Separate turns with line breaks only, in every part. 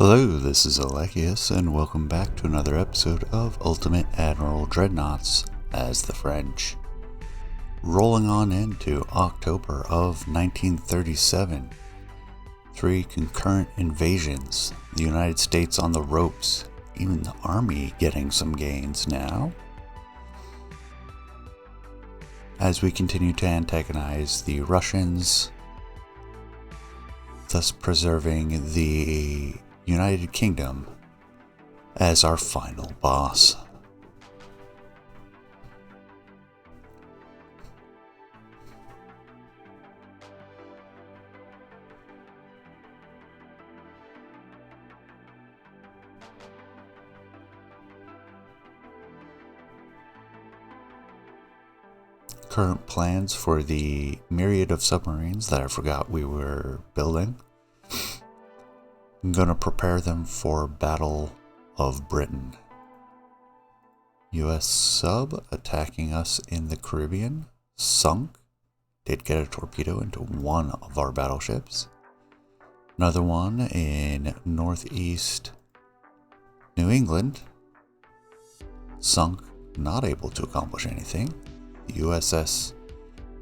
Hello, this is Alechius, and welcome back to another episode of Ultimate Admiral Dreadnoughts as the French. Rolling on into October of 1937. 3 concurrent invasions, the United States on the ropes, even the army getting some gains now. As we continue to antagonize the Russians, thus preserving the United Kingdom as our final boss. Current plans for the myriad of submarines that I forgot we were building. I'm going to prepare them for Battle of Britain. US sub attacking us in the Caribbean, sunk. Did get a torpedo into one of our battleships. Another one in northeast New England, sunk, not able to accomplish anything. The USS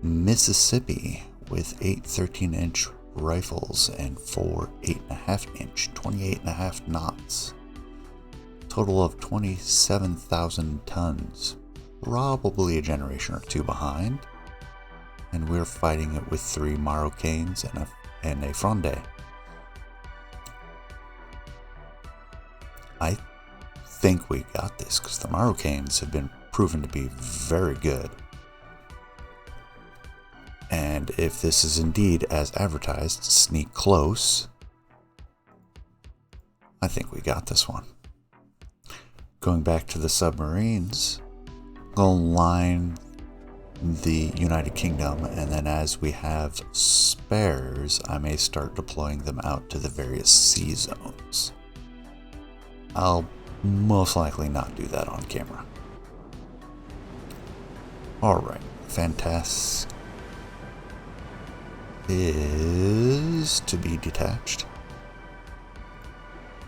Mississippi with 8 13-inch rifles and 4 8.5-inch 28.5 knots. Total of 27,000 tons. Probably a generation or two behind. And we're fighting it with 3 Marocains and a Fronde. I think we got this because the Marocains have been proven to be very good. And if this is indeed as advertised, sneak close, I think we got this one. Going back to the submarines, we'll line the United Kingdom, and then as we have spares, I may start deploying them out to the various sea zones. I'll most likely not do that on camera. Alright, fantastic. Is to be detached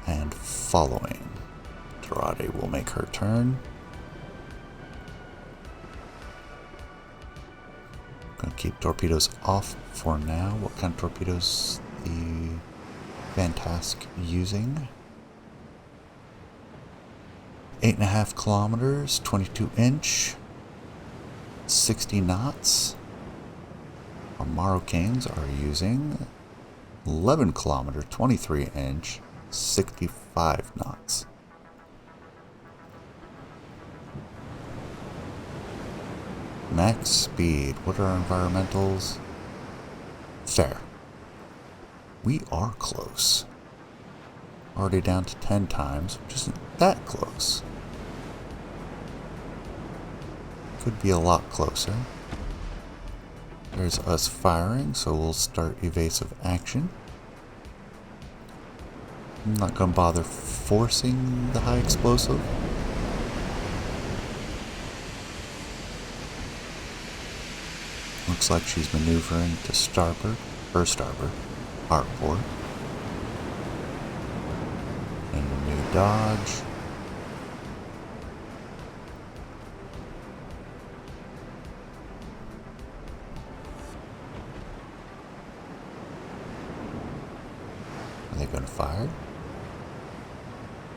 and following. Dorade will make her turn. Gonna keep torpedoes off for now. What kind of torpedoes the Fantastic using? 8.5 kilometers, 22-inch, 60 knots. Our Marocains are using 11 kilometer, 23-inch, 65 knots. Max speed. What are our environmentals? Fair. We are close. Already down to 10 times, which isn't that close. Could be a lot closer. There's us firing, so we'll start evasive action. I'm not going to bother forcing the high explosive. Looks like she's maneuvering to starboard, hard port. And a new dodge. Are they going to fire?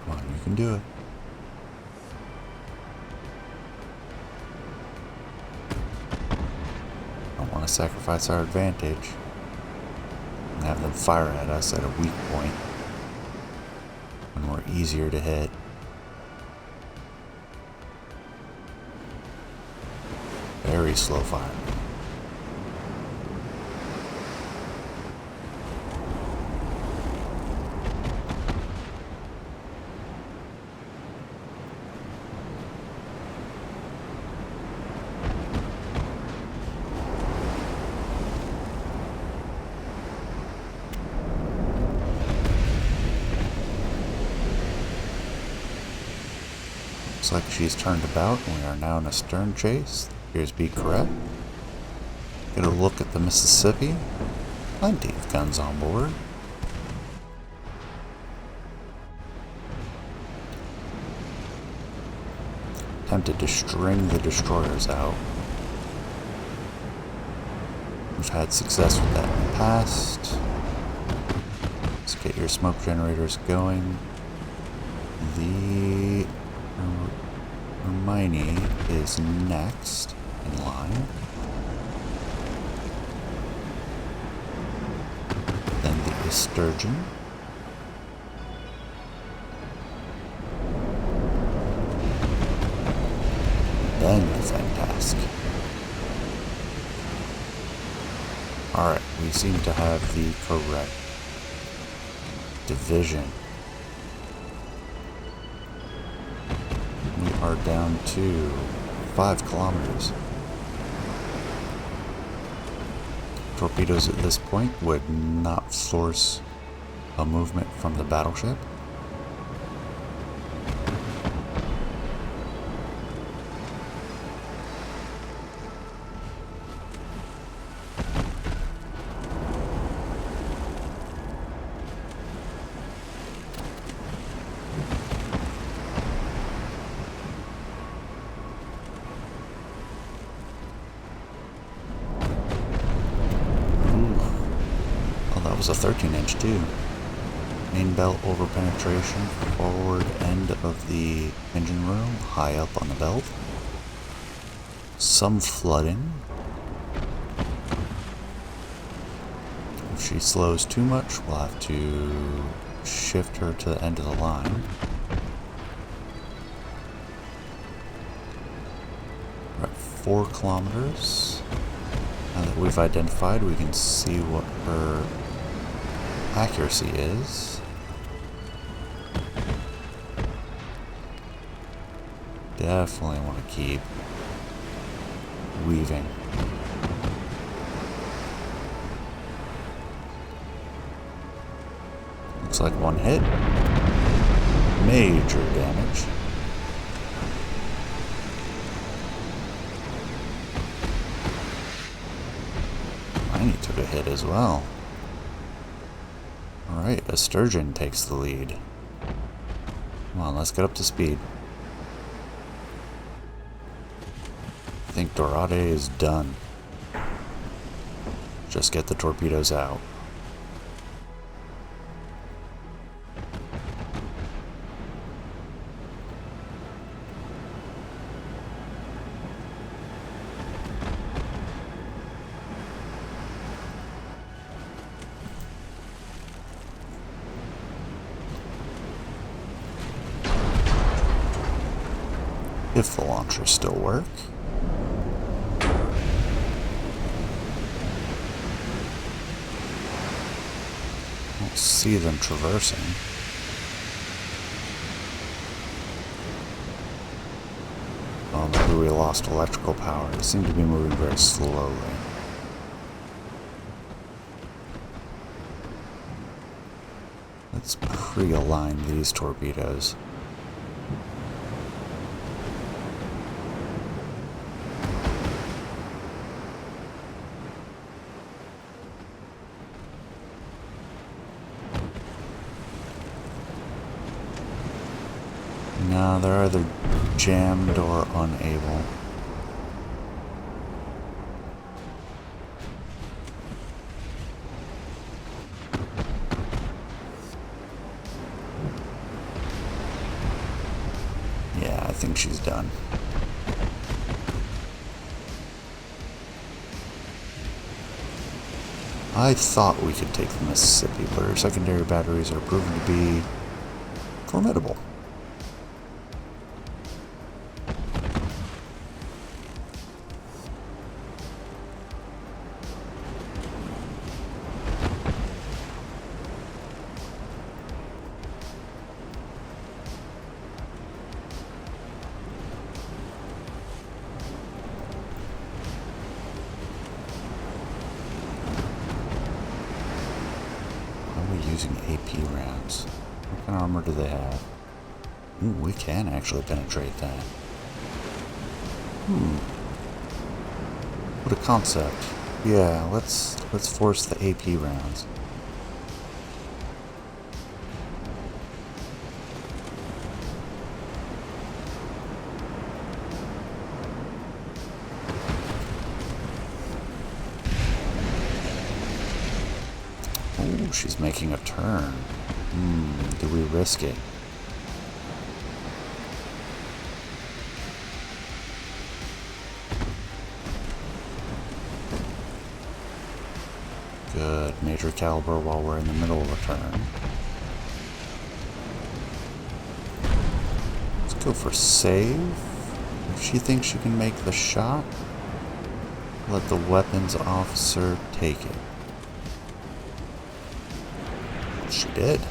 Come on, you can do it. Don't want to sacrifice our advantage and have them fire at us at a weak point when we're easier to hit. Very slow firing. Looks like she's turned about and we are now in a stern chase. Here's be correct. Get a look at the Mississippi. Plenty of guns on board. attempted to string the destroyers out. We've had success with that in the past. Let's get your smoke generators going. The Hermione is next in line. Then the Sturgeon. Then the Fantastic. Alright, we seem to have the correct division. We are down to 5 kilometers. Torpedoes at this point would not force a movement from the battleship. A 13-inch too. Main belt over penetration, forward end of the engine room, high up on the belt. Some flooding. If she slows too much, we'll have to shift her to the end of the line. We're at 4 kilometers. Now that we've identified, we can see what her accuracy is. Definitely want to keep weaving. Looks like one hit. Major damage. Mine took a hit as well. Alright, a Sturgeon takes the lead. Come on, let's get up to speed. I think Dorade is done. Just get the torpedoes out. If the launchers still work. I don't see them traversing. Oh, maybe we lost electrical power. They seem to be moving very slowly. Let's pre-align these torpedoes. No, they're either jammed or unable. Yeah, I think she's done. I thought we could take the Mississippi, but her secondary batteries are proven to be formidable. Using AP rounds. What kind of armor do they have? Ooh, we can actually penetrate that. What a concept. Yeah, let's force the AP rounds. making a turn. Do we risk it? Good. Major caliber while we're in the middle of a turn. Let's go for save. If she thinks she can make the shot, let the weapons officer take it. She did.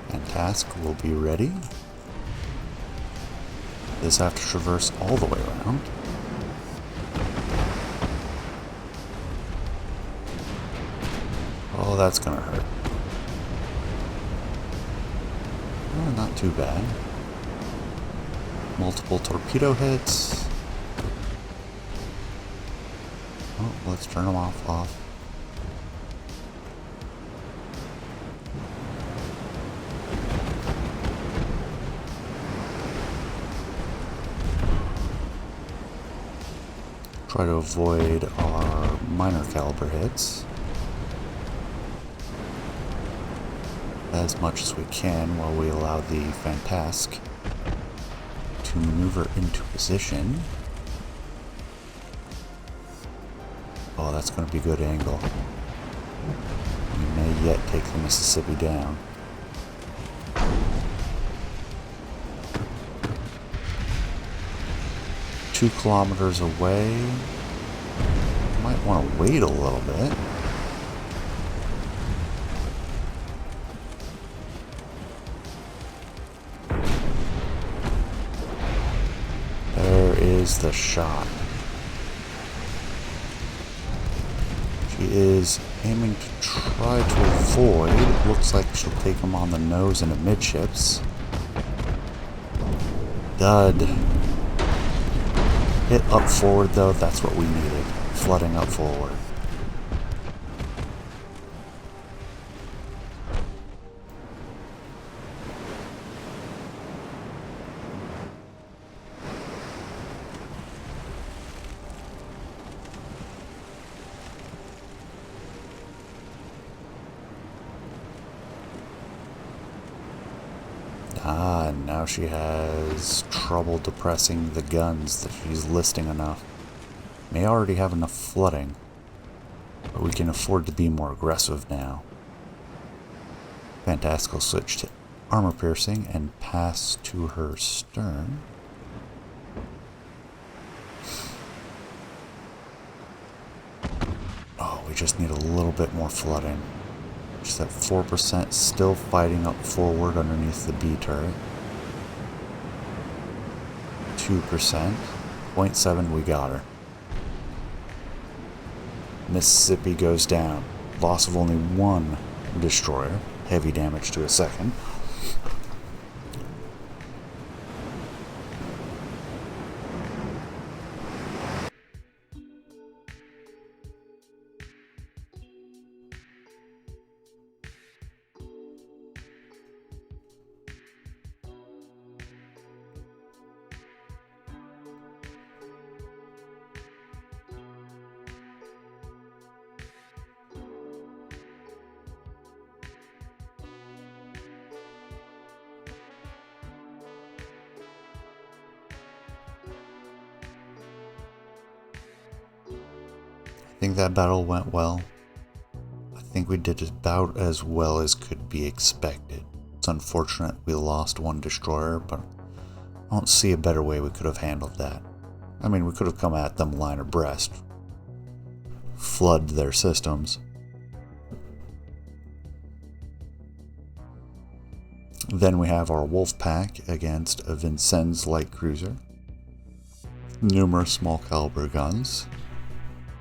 And task will be ready. This have to traverse all the way around. Oh, that's gonna hurt. Oh, not too bad. Multiple torpedo hits. Oh, let's turn them off. Try to avoid our minor caliber hits as much as we can while we allow the Fantask to maneuver into position. Oh, that's going to be a good angle. We may yet take the Mississippi down. Two kilometers away. Might want to wait a little bit. There is the shot. She is aiming to try to avoid. Looks like she'll take him on the nose and amidships. Dud. Hit up forward though, that's what we needed. Flooding up forward. And now she has trouble depressing the guns that she's listing enough. May already have enough flooding, but we can afford to be more aggressive now. Fantastic will switch to armor piercing and pass to her stern. Oh, we just need a little bit more flooding. She's at 4%, still fighting up forward underneath the B turret. 2%. 0.7, we got her. Mississippi goes down. Loss of only one destroyer. Heavy damage to a second. I think that battle went well. I think we did about as well as could be expected. It's unfortunate we lost one destroyer, but I don't see a better way we could have handled that. I mean, we could have come at them line abreast, flood their systems. Then we have our Wolf Pack against a Vincennes light cruiser, numerous small caliber guns,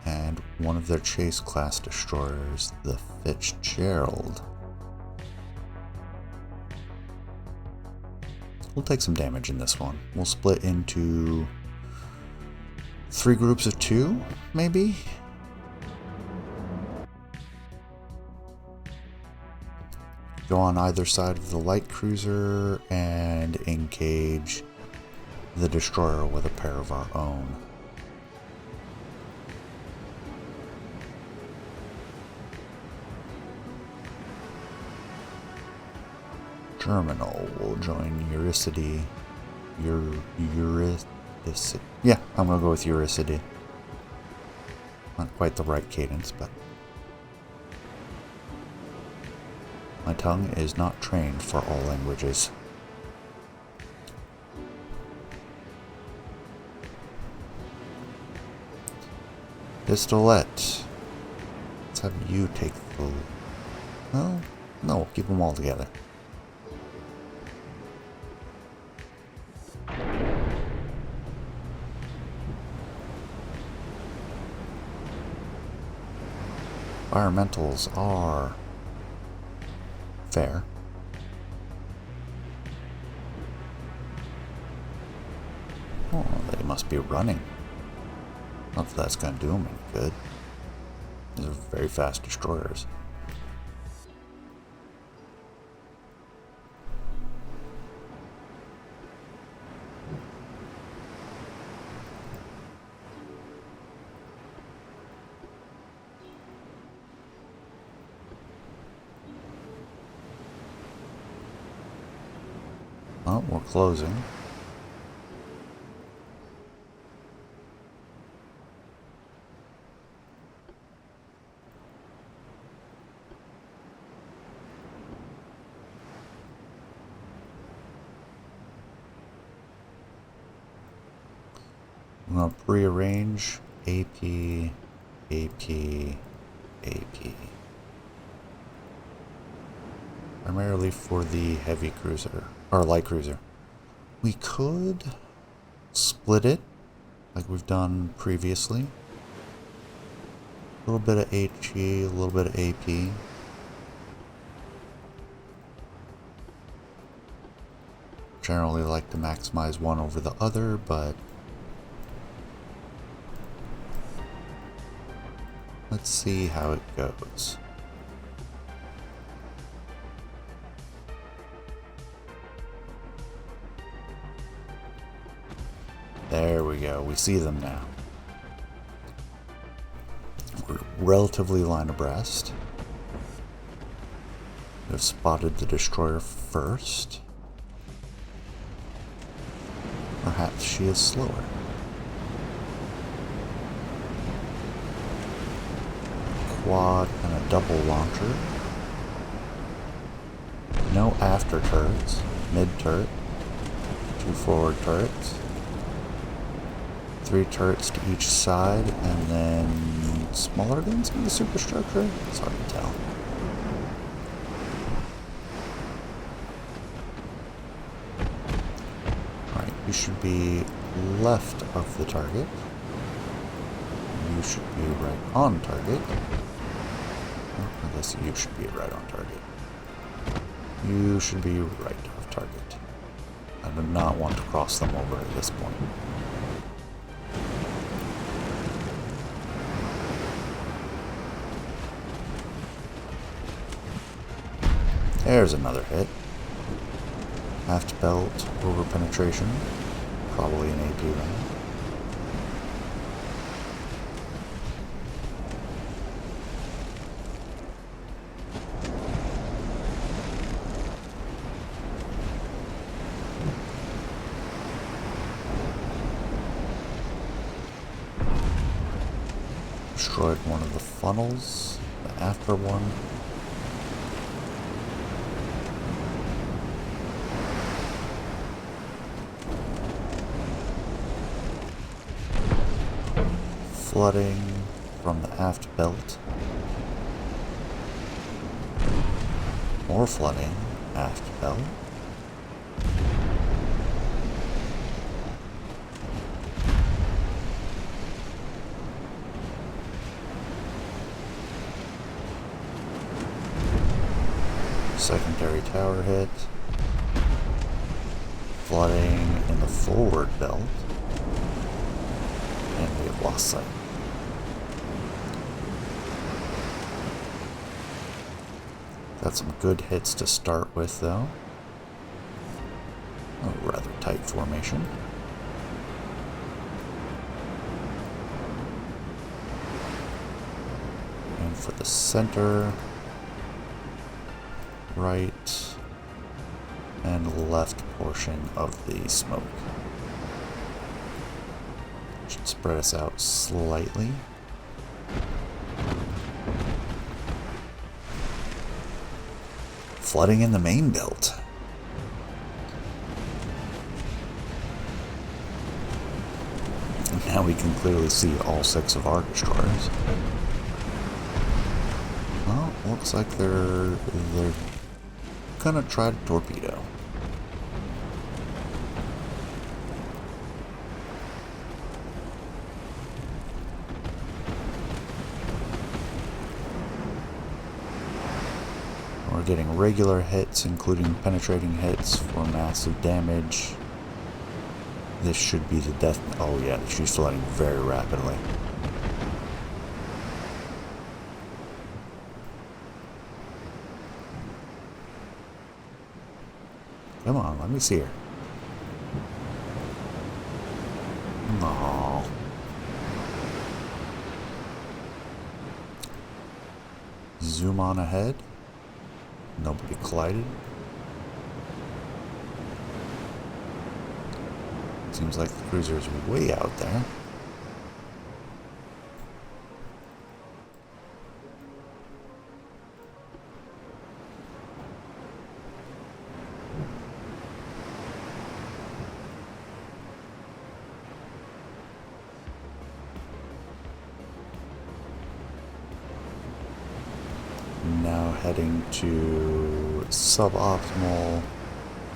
and one of their chase class destroyers, the Fitzgerald. We'll take some damage in this one. We'll split into 3 groups of 2, maybe? Go on either side of the light cruiser and engage the destroyer with a pair of our own. Germinal will join Euryside. Euryside. Yeah, I'm gonna go with Euryside. Not quite the right cadence, but my tongue is not trained for all languages. Pistolette. Let's have you take the... Well, no, we'll keep them all together. Environmentals are fair. Oh, they must be running. Not that that's going to do them any good. These are very fast destroyers. Oh, we're closing. I'm going to prearrange AP, AP, AP. Primarily for the heavy cruiser, or light cruiser. We could split it, like we've done previously. A little bit of HE, a little bit of AP. Generally like to maximize one over the other, but let's see how it goes. There we go. We see them now. We're relatively line abreast. We've spotted the destroyer first. Perhaps she is slower. Quad and a double launcher. No after turrets. Mid turret. 2 forward turrets. 3 turrets to each side, and then smaller guns in the superstructure? It's hard to tell. Alright, you should be left of the target. You should be right on target. Oh, I guess you should be right on target. You should be right of target. I do not want to cross them over at this point. There's another hit. Aft belt over penetration. Probably an AP round. Destroyed one of the funnels. The after one. Flooding from the aft belt. More flooding, aft belt. Secondary tower hit. Flooding in the forward belt. And we have lost sight. Got some good hits to start with, though. A rather tight formation. And for the center, right, and left portion of the smoke. Should spread us out slightly. Flooding in the main belt. Now we can clearly see all 6 of our destroyers. Well, looks like they're gonna try to torpedo. We're getting regular hits, including penetrating hits for massive damage. This should be the death. Oh yeah, she's flooding very rapidly. Come on, let me see her. No. Zoom on ahead. Nobody collided. Seems like the cruiser is way out there. Now heading to suboptimal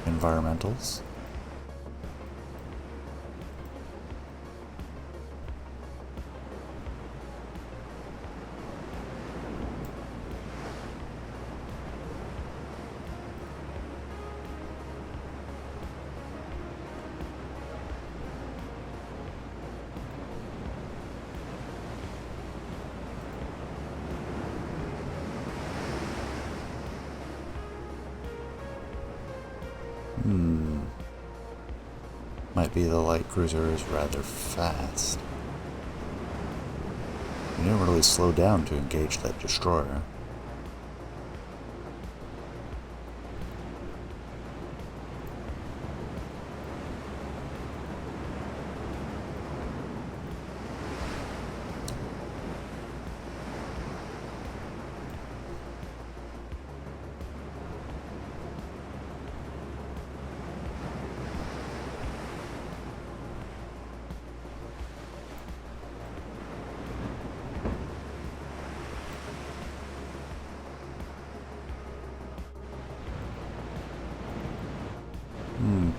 environmentals. Might be the light cruiser is rather fast. You didn't really slow down to engage that destroyer.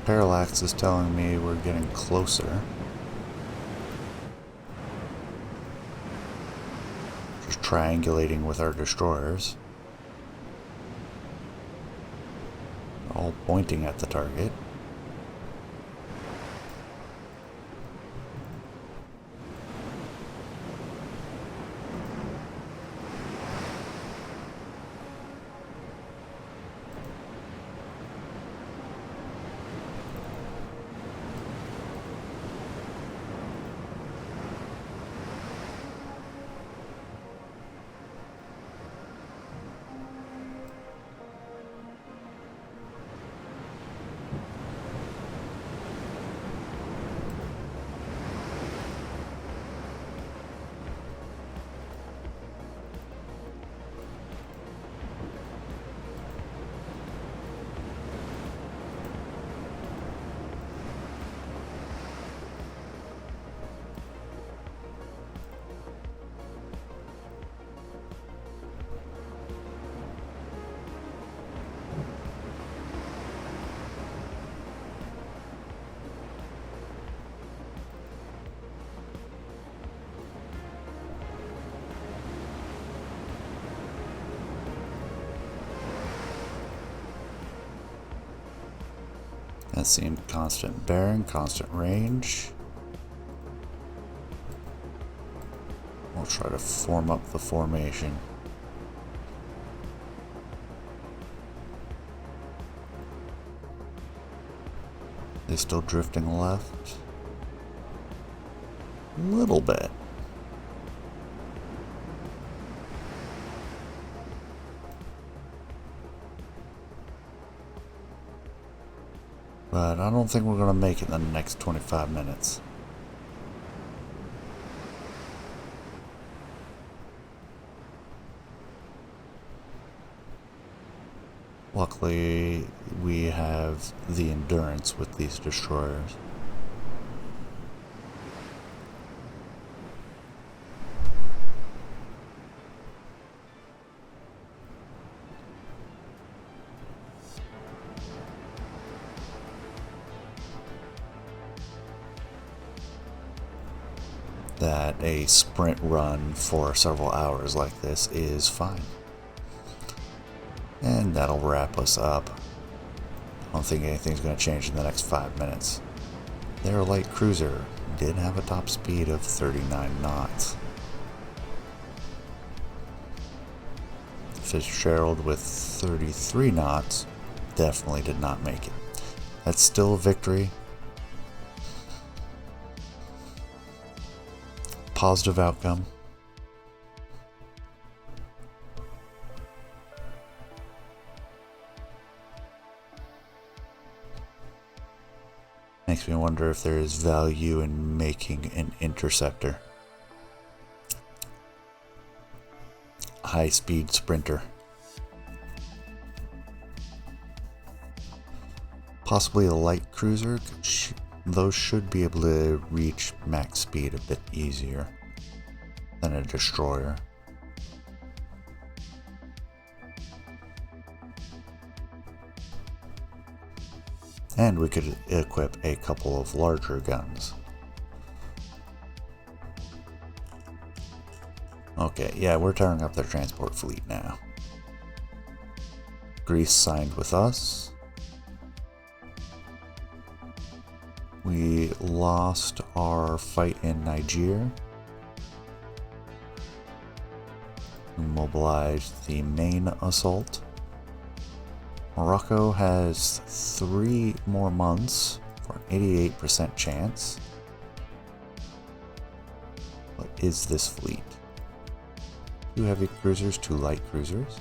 Parallax is telling me we're getting closer. Just triangulating with our destroyers. All pointing at the target. That seemed constant bearing, constant range. We'll try to form up the formation. They still drifting left? A little bit. But I don't think we're going to make it in the next 25 minutes. Luckily, we have the endurance with these destroyers. That a sprint run for several hours like this is fine. And that'll wrap us up. I don't think anything's going to change in the next 5 minutes. Their light cruiser did have a top speed of 39 knots. Fitzgerald with 33 knots definitely did not make it. That's still a victory. Positive outcome. Makes me wonder if there is value in making an interceptor. High-speed sprinter. Possibly a light cruiser. Those should be able to reach max speed a bit easier than a destroyer. And we could equip a couple of larger guns. Okay, yeah, we're tearing up their transport fleet now. Greece signed with us. We lost our fight in Niger. We mobilized the main assault. Morocco has 3 more months for an 88% chance. What is this fleet? 2 heavy cruisers, 2 light cruisers.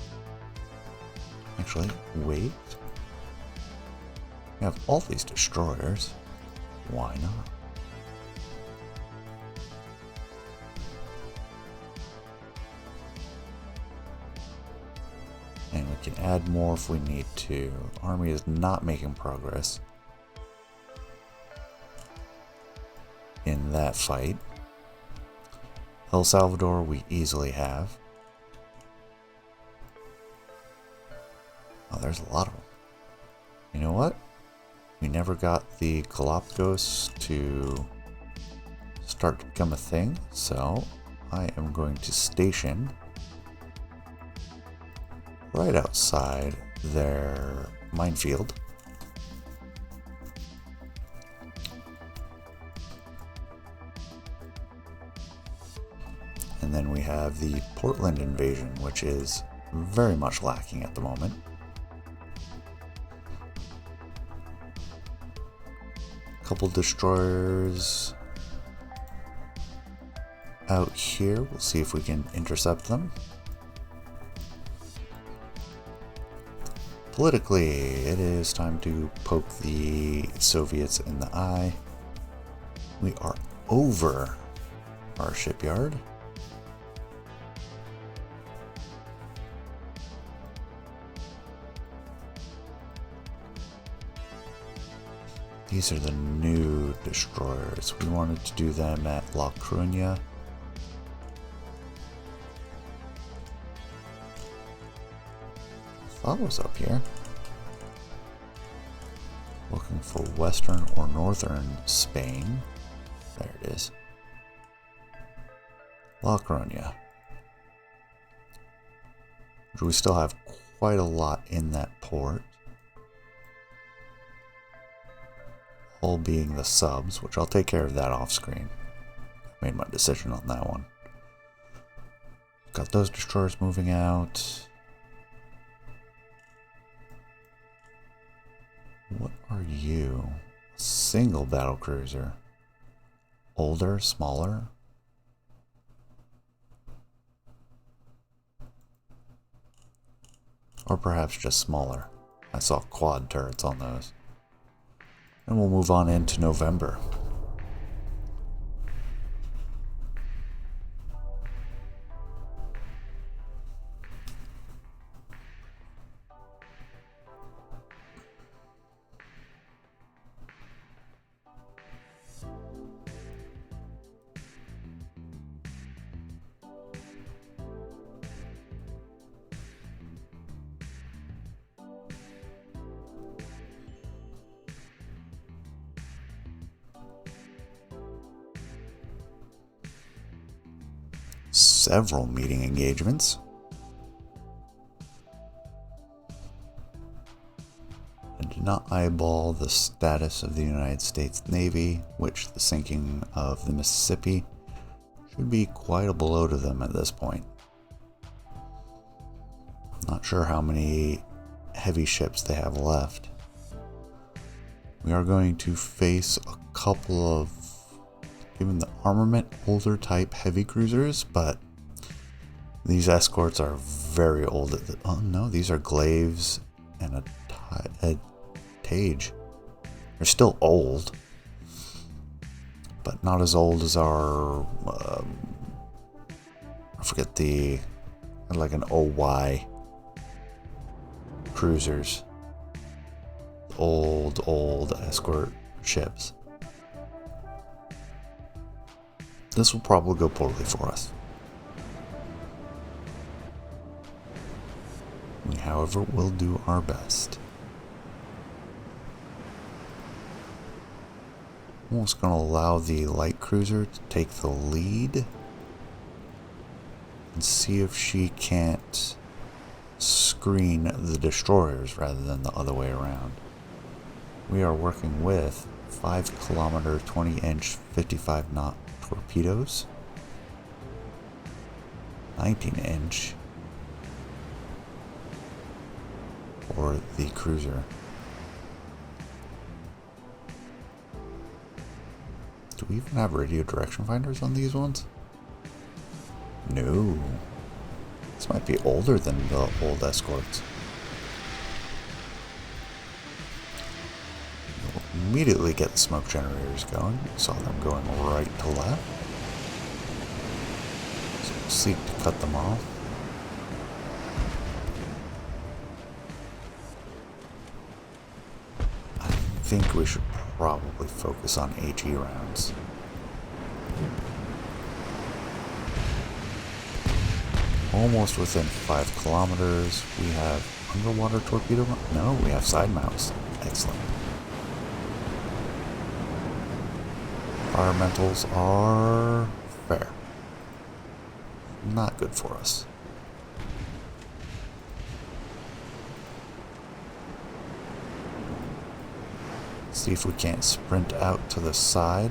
Actually, wait. We have all these destroyers. Why not? And we can add more if we need to. The army is not making progress in that fight. El Salvador we easily have. Oh, there's a lot of them. You know what? We never got the Galapagos to start to become a thing, so I am going to station right outside their minefield. And then we have the Portland invasion, which is very much lacking at the moment. Couple destroyers out here. We'll see if we can intercept them. Politically, it is time to poke the Soviets in the eye. We are over our shipyard. These are the new destroyers. We wanted to do them at La Coruña. I thought it was up here. Looking for western or northern Spain. There it is. La Coruña. We still have quite a lot in that port. All being the subs, which I'll take care of that off screen. I made my decision on that one. Got those destroyers moving out. What are you? Single battle cruiser. Older, smaller. Or perhaps just smaller. I saw quad turrets on those. And we'll move on into November. Several meeting engagements. And do not eyeball the status of the United States Navy, which the sinking of the Mississippi should be quite a blow to them at this point. Not sure how many heavy ships they have left. We are going to face a couple of, given the armament, older type heavy cruisers, but these escorts are very old. Oh no, these are Glaives and a Tage. They're still old, but not as old as our, I forget like an OY cruisers. Old escort ships. This will probably go poorly for us. We, however, will do our best. I'm almost going to allow the light cruiser to take the lead and see if she can't screen the destroyers rather than the other way around. We are working with 5 kilometer 20-inch 55 knot torpedoes, 19-inch for the cruiser. Do we even have radio direction finders on these ones? No. This might be older than the old escorts. We'll immediately get the smoke generators going. Saw them going right to left. So we'll seek to cut them off. I think we should probably focus on HE rounds. Almost within 5 kilometers. We have underwater torpedo. No, we have side mounts. Excellent. Environmentals are fair. Not good for us. See if we can't sprint out to the side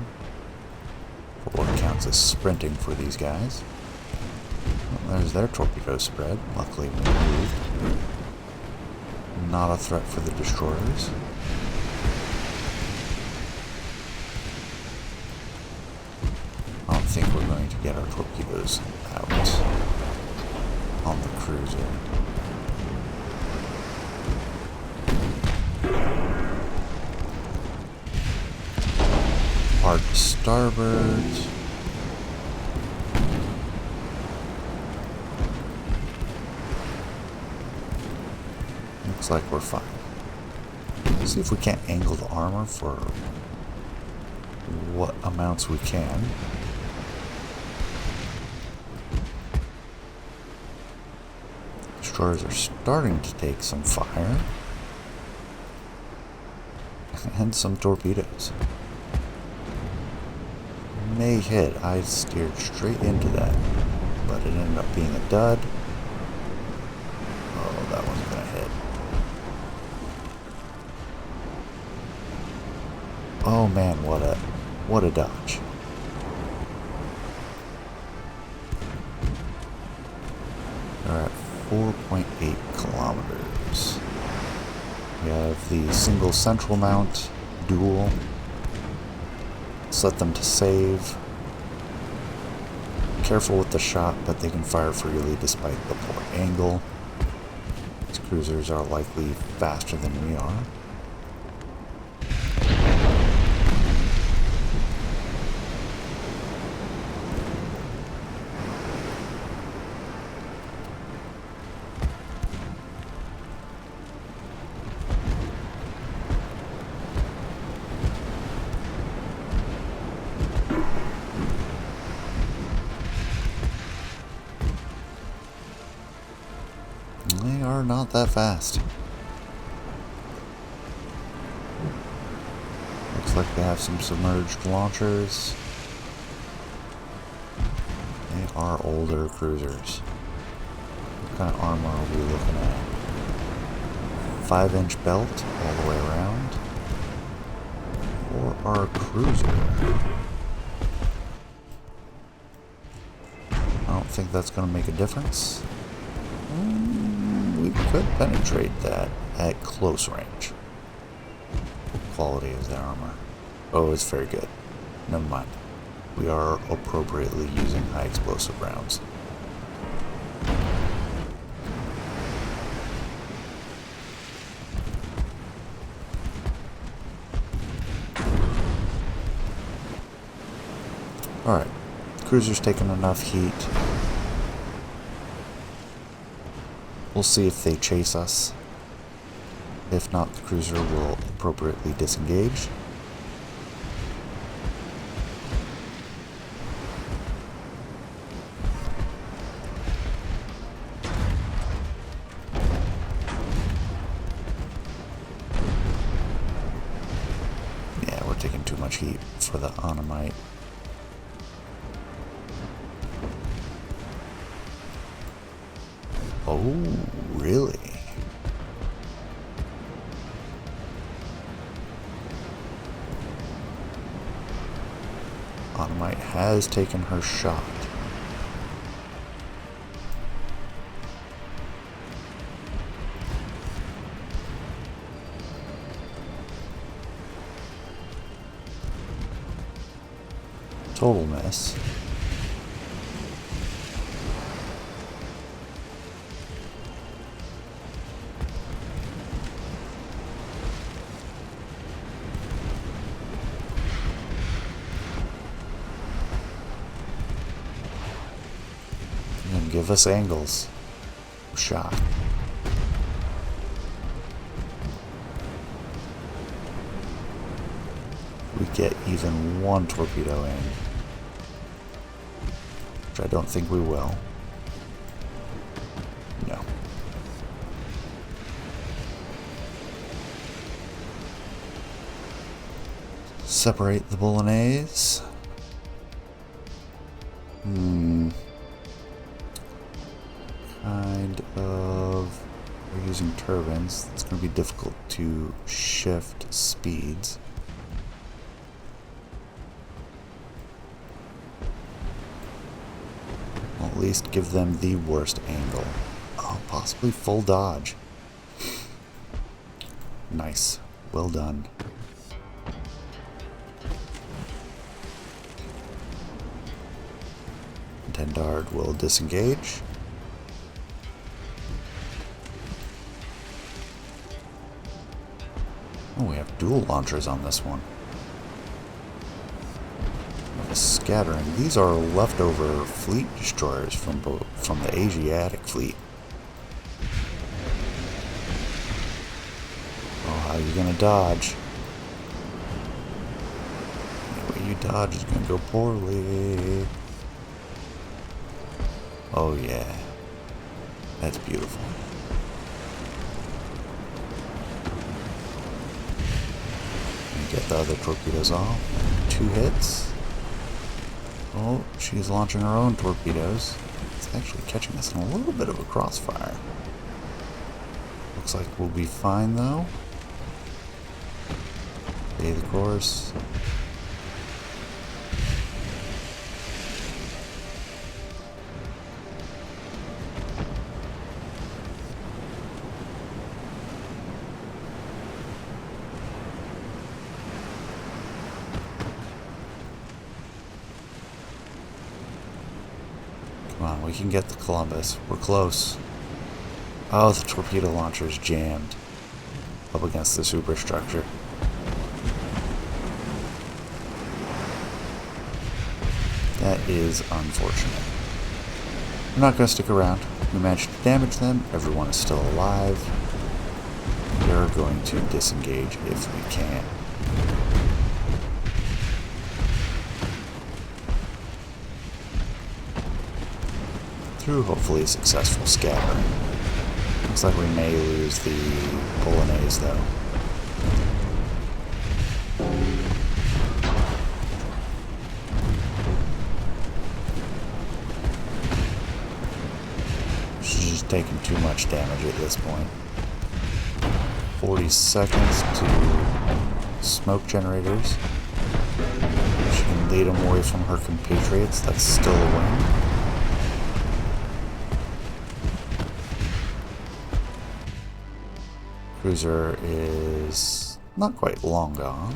for what counts as sprinting for these guys. Well, there's their torpedo spread. Luckily we moved. Not a threat for the destroyers. I don't think we're going to get our torpedoes out on the cruiser. Hard to starboard. Looks like we're fine. Let's see if we can't angle the armor for what amounts we can. Destroyers are starting to take some fire. And some torpedoes. May hit. I steered straight into that, but it ended up being a dud. Oh, that one's gonna hit. Oh man, what a dodge. We're at 4.8 kilometers. We have the single central mount, dual. Set them to save. Careful with the shot, but they can fire freely despite the poor angle. These cruisers are likely faster than we are. are not that fast. Looks like they have some submerged launchers. They are older cruisers. What kind of armor are we looking at? 5-inch belt all the way around. For our cruiser. I don't think that's going to make a difference. We could penetrate that at close range. What quality is that armor? Oh, it's very good. Never mind. We are appropriately using high explosive rounds. Alright, cruiser's taking enough heat. We'll see if they chase us. If not, the cruiser will appropriately disengage. Yeah, we're taking too much heat for the Onomite. Oh, really? Onomite has taken her shot. Total miss. Give us angles. Shot. We get even one torpedo in. Which I don't think we will. No. Separate the bolognese. Kind of. We're using turbines. It's going to be difficult to shift speeds. I'll at least give them the worst angle. Oh, possibly full dodge. Nice. Well done. Tendard will disengage. Oh, we have dual launchers on this one. A scattering. These are leftover fleet destroyers from the Asiatic fleet. Oh, how are you gonna dodge? The way you dodge is gonna go poorly. Oh yeah, that's beautiful. Get the other torpedoes off. 2 hits. Oh, she's launching her own torpedoes. It's actually catching us in a little bit of a crossfire. Looks like we'll be fine though. Stay the course. Come on, we can get the Columbus. We're close. Oh, the torpedo launcher's jammed up against the superstructure. That is unfortunate. I'm not going to stick around. We managed to damage them. Everyone is still alive. They're going to disengage if we can. Through hopefully a successful scattering. Looks like we may lose the Bolognese though. She's just taking too much damage at this point. 40 seconds to smoke generators. She can lead them away from her compatriots. That's still a win. Cruiser is not quite long gone.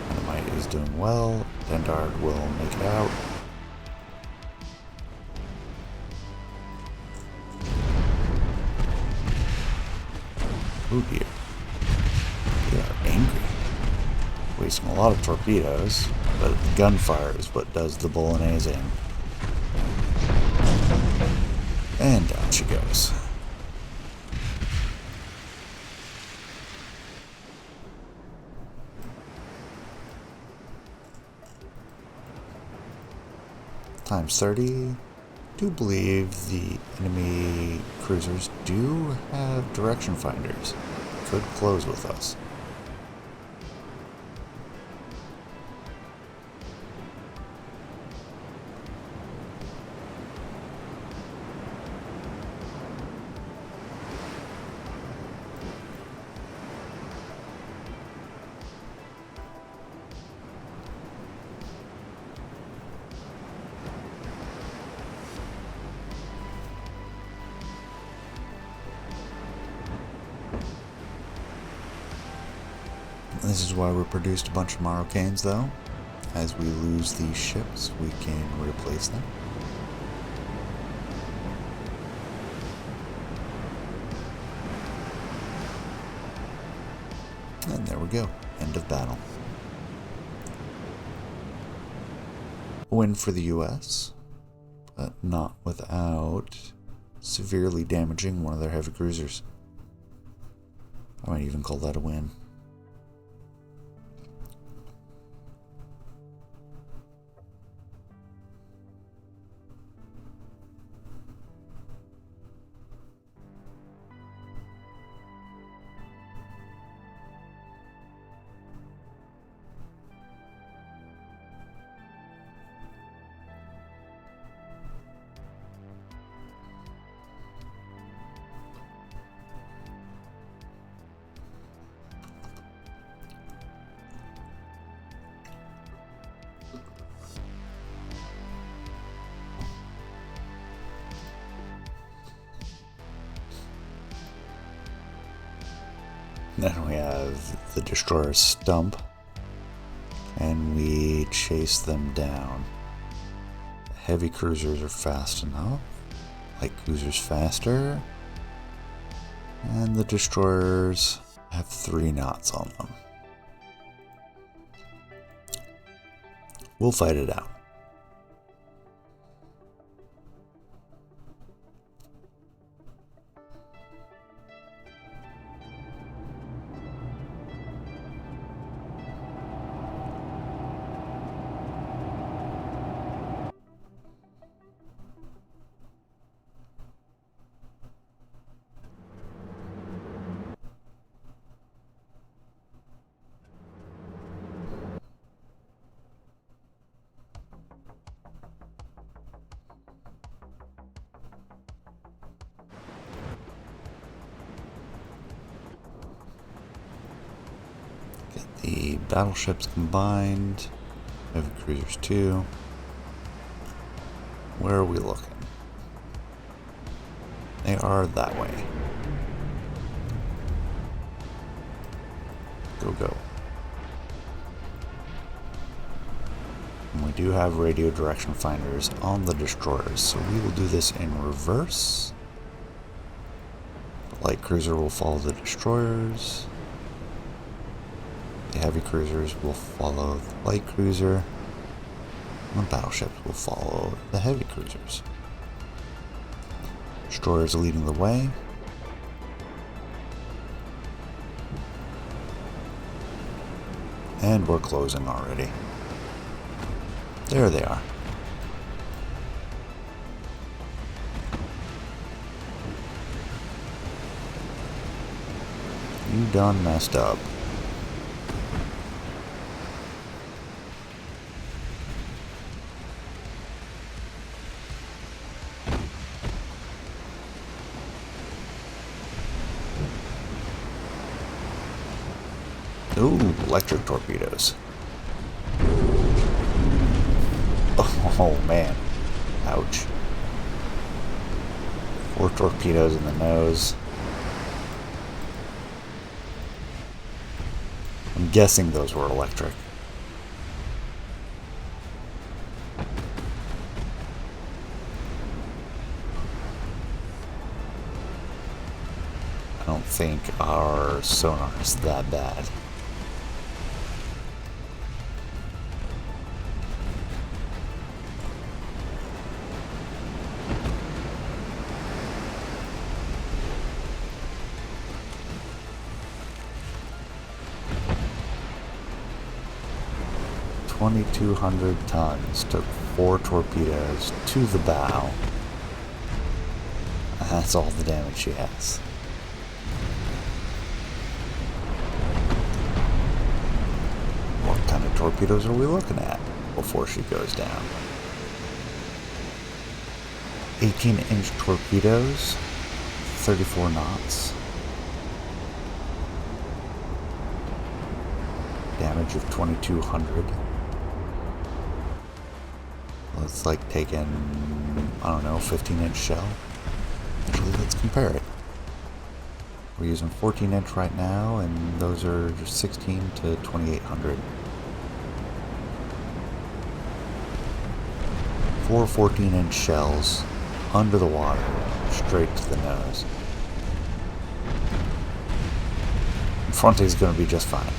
Dynamite is doing well. Dendard will make it out. Oh dear. They are angry. Wasting a lot of torpedoes, but gunfire is what does the Bolognese in. And down she goes. Times 30. Do believe the enemy cruisers do have direction finders. Could close with us. This is why we produced a bunch of Marocains, though. As we lose these ships, we can replace them. And there we go. End of battle. A win for the US, but not without severely damaging one of their heavy cruisers. I might even call that a win. Then we have the destroyer Stump, and we chase them down. The heavy cruisers are fast enough, light cruisers faster, and the destroyers have 3 knots on them. We'll fight it out. The battleships combined, heavy cruisers too. Where are we looking? They are that way. Go, go. And we do have radio direction finders on the destroyers, so we will do this in reverse. The light cruiser will follow the destroyers. The heavy cruisers will follow the light cruiser, and the battleships will follow the heavy cruisers. Destroyers are leading the way. And we're closing already. There they are. You done messed up. Ooh, electric torpedoes. Oh man. Ouch. 4 torpedoes in the nose. I'm guessing those were electric. I don't think our sonar is that bad. $2,200 tons, took 4 torpedoes to the bow. That's all the damage she has. What kind of torpedoes are we looking at before she goes down? 18-inch torpedoes, 34 knots. Damage of 2,200. It's like taking, I don't know, 15-inch shell. Actually, let's compare it. We're using 14-inch right now, and those are 16 to 2,800. 4 14-inch shells under the water, straight to the nose. Fronte is going to be just fine.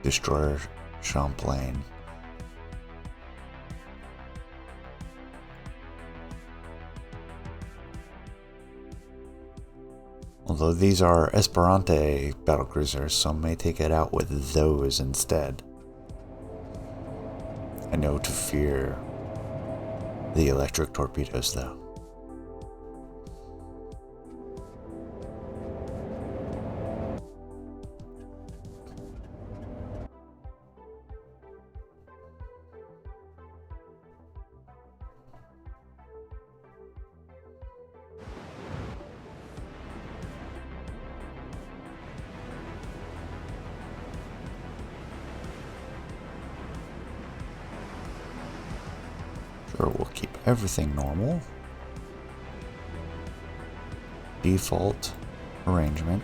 Destroyer Champlain. Although these are Esperante battlecruisers, some may take it out with those instead. I know to fear the electric torpedoes though. Sure, we'll keep everything normal. Default arrangement.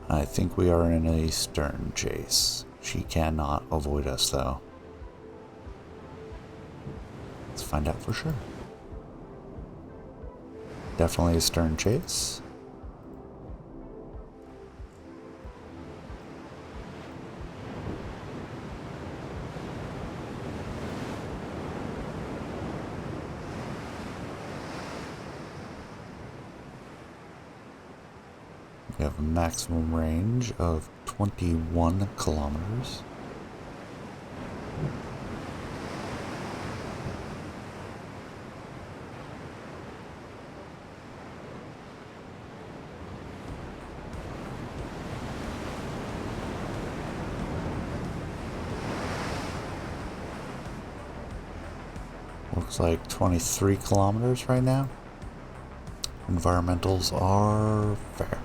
I think we are in a stern chase. She cannot avoid us though. Let's find out for sure. Definitely a stern chase. We have a maximum range of 21 kilometers. Looks like 23 kilometers right now. Environmentals are fair.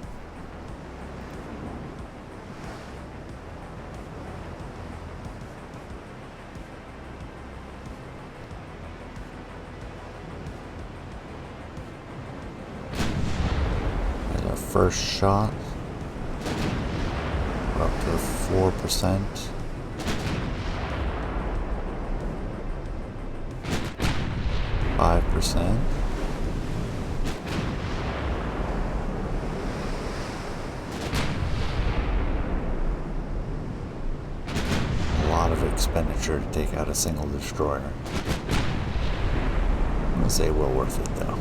There's our first shot. We're up to 4%. 5%. A lot of expenditure to take out a single destroyer. I'm gonna say well worth it though.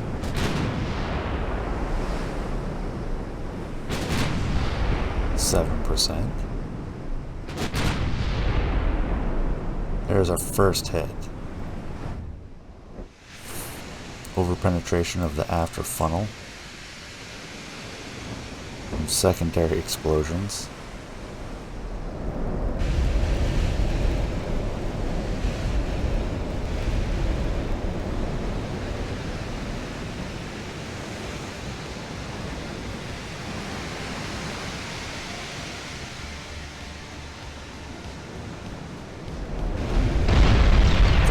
%. There's our first hit. Overpenetration of the after funnel from secondary explosions.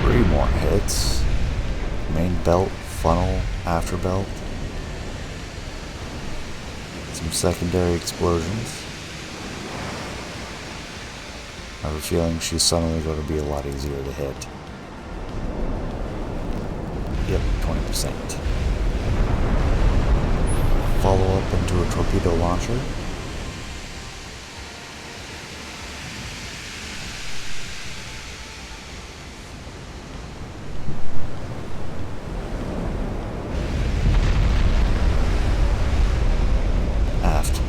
Three more hits. Main belt, funnel, after belt. Some secondary explosions. I have a feeling she's suddenly going to be a lot easier to hit. Yep, 20%. Follow up into a torpedo launcher.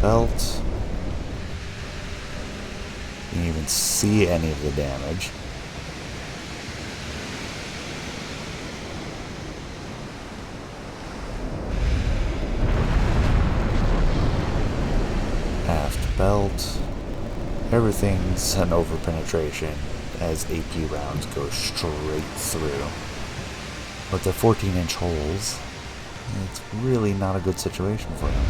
Belt. You can't even see any of the damage. Aft belt. Everything's an overpenetration as AP rounds go straight through. But the 14-inch holes, it's really not a good situation for them.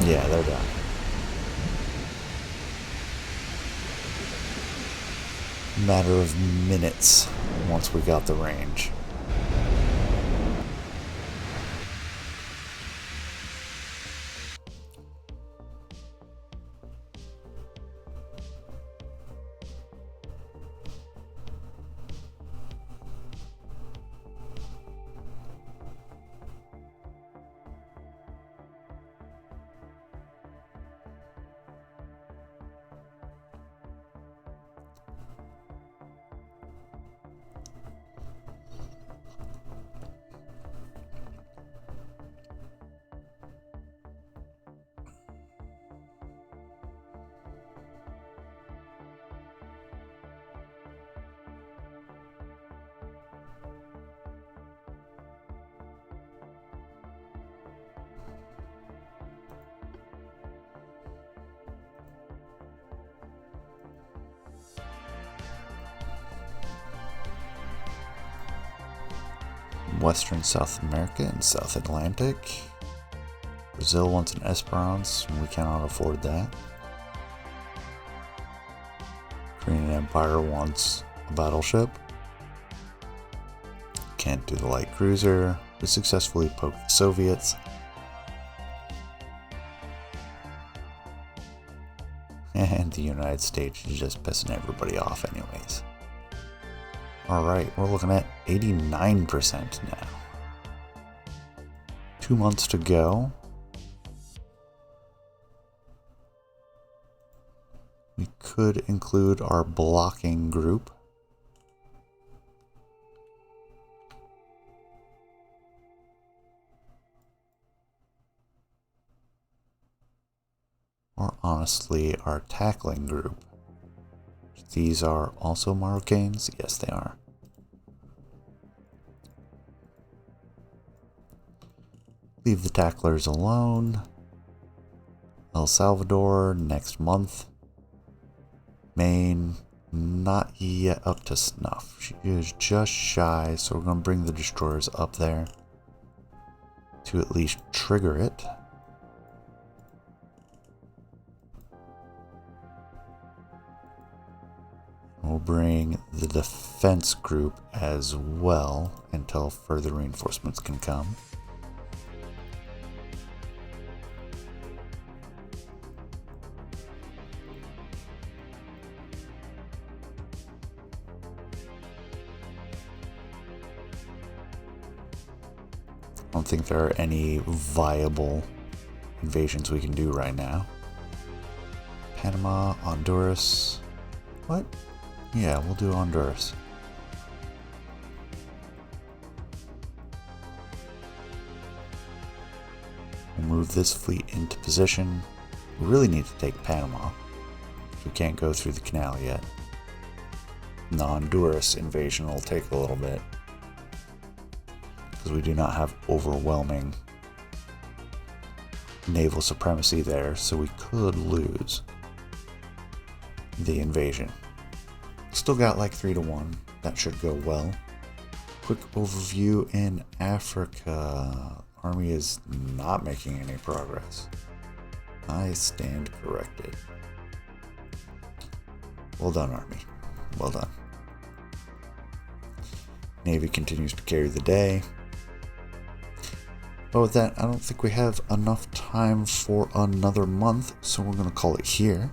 Yeah, they're done. Matter of minutes once we got the range. Western South America and South Atlantic. Brazil wants an Esperance, and we cannot afford that. Korean Empire wants a battleship. Can't do the light cruiser. We successfully poked the Soviets. And the United States is just pissing everybody off anyways. Alright, we're looking at 89% now. 2 months to go. We could include our blocking group. Or honestly, our tackling group. These are also Moroccans? Yes, they are. Leave the tacklers alone. El Salvador next month. Maine, not yet up to snuff. She is just shy, so we're going to bring the destroyers up there to at least trigger it. We'll bring the defense group as well until further reinforcements can come. I don't think there are any viable invasions we can do right now. Panama, Honduras. What? Yeah, we'll do Honduras. We'll move this fleet into position. We really need to take Panama. We can't go through the canal yet. The Honduras invasion will take a little bit, because we do not have overwhelming naval supremacy there, so we could lose the invasion. Still got like 3-1. That should go well. Quick overview in Africa. Army is not making any progress. I stand corrected. Well done, Army. Well done. Navy continues to carry the day. But with that, I don't think we have enough time for another month, so we're going to call it here.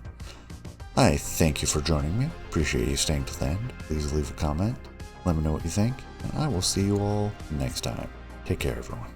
I thank you for joining me. Appreciate you staying to the end. Please leave a comment. Let me know what you think, and I will see you all next time. Take care, everyone.